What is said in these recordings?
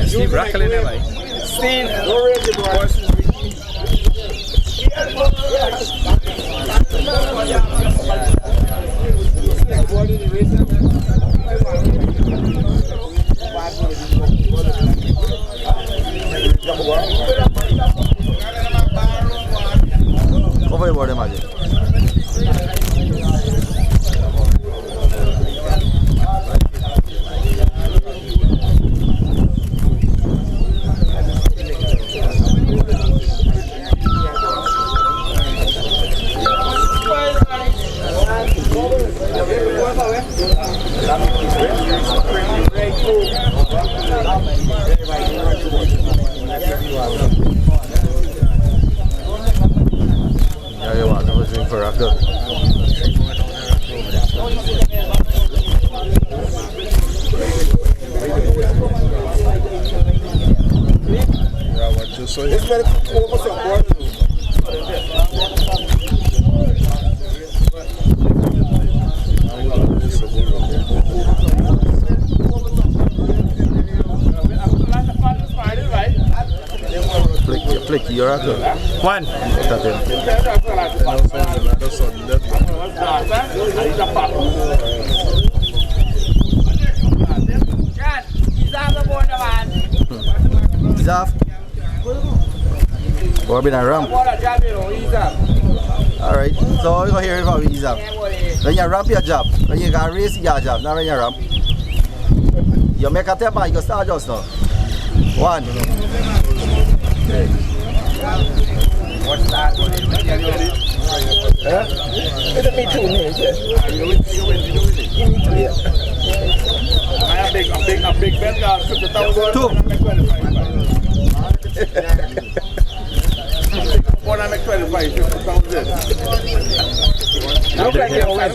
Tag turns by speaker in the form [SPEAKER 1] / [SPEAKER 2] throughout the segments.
[SPEAKER 1] Steve Rackle in there, like.
[SPEAKER 2] Steve, don't raise the boys.
[SPEAKER 3] Cover your body, Magic. Yeah, you want to drink for after. Yeah, what you say? It's very cool. Flicky, you're out there.
[SPEAKER 1] One.
[SPEAKER 3] He's off. We're been a ramp. Alright, so we're going to hear about he's off. When you ramp your job, when you got race your job, not when you ramp. You make a tap and you start just now. One.
[SPEAKER 2] What's that? It's me too, man. I'm big bet.
[SPEAKER 3] Two.
[SPEAKER 2] One I make 25, 50,000. Look like you win.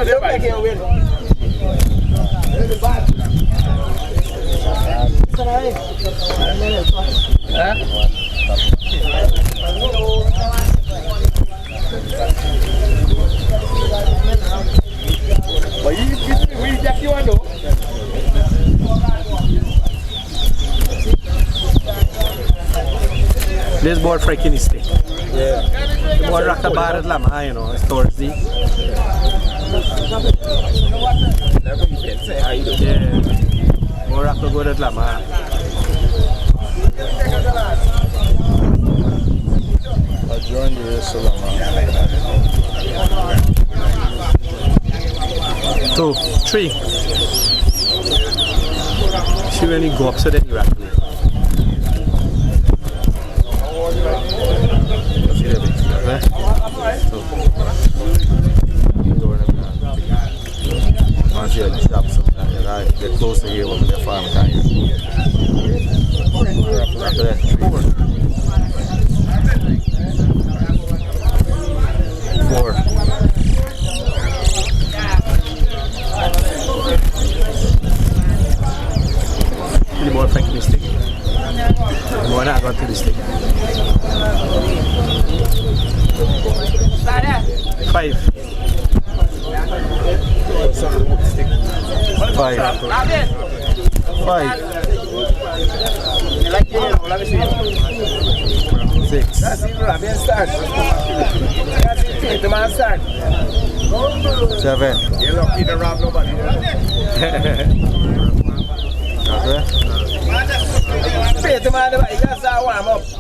[SPEAKER 2] Look like you win. But you Jack you want to?
[SPEAKER 1] This board freaking is stick. Yeah. The board rock the bar at Lama, you know, it's towards the. Yeah. Board rock the good at Lama.
[SPEAKER 3] I joined the race of Lama.
[SPEAKER 1] 2, 3. See when you go up so then you rack.
[SPEAKER 3] Once you drop something, you get close to here when the farm can hear. After that, 4.
[SPEAKER 1] The more frank mistake. The more not got to the stick. 5.
[SPEAKER 3] 5. 5. 6.
[SPEAKER 2] That's it, Rabin start. That's it, the man start.
[SPEAKER 3] 7.
[SPEAKER 2] You're lucky to rob nobody.
[SPEAKER 3] Okay.
[SPEAKER 2] Pay the man, you gotta start warm up.
[SPEAKER 3] 7.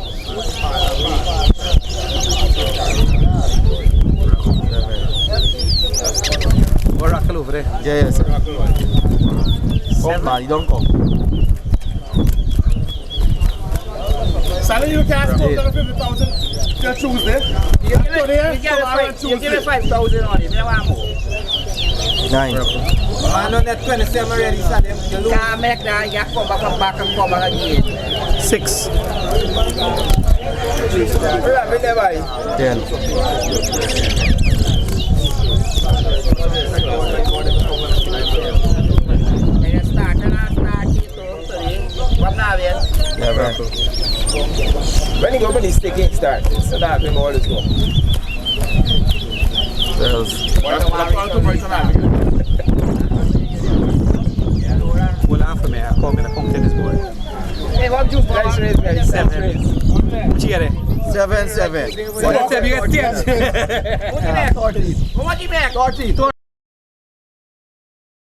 [SPEAKER 1] More rock over there.
[SPEAKER 3] Yeah, yes. Come man, you don't come.
[SPEAKER 2] Sally, you can't score 50,000. You choose there. You give me 5,000 on it.
[SPEAKER 3] 9.
[SPEAKER 2] Man on that 27 already, Sally. You can't make that. You come back and come back again.
[SPEAKER 1] 6.
[SPEAKER 2] Rabin never.
[SPEAKER 3] 10.
[SPEAKER 2] When you go for the stick start, so that we always go.
[SPEAKER 3] 12.
[SPEAKER 4] Hey, what juice guys raise very
[SPEAKER 1] 7. Cheers.
[SPEAKER 3] 7-7.
[SPEAKER 1] Let's have you get 10.
[SPEAKER 4] What you make?
[SPEAKER 3] 30.
[SPEAKER 4] What you make?
[SPEAKER 3] 30.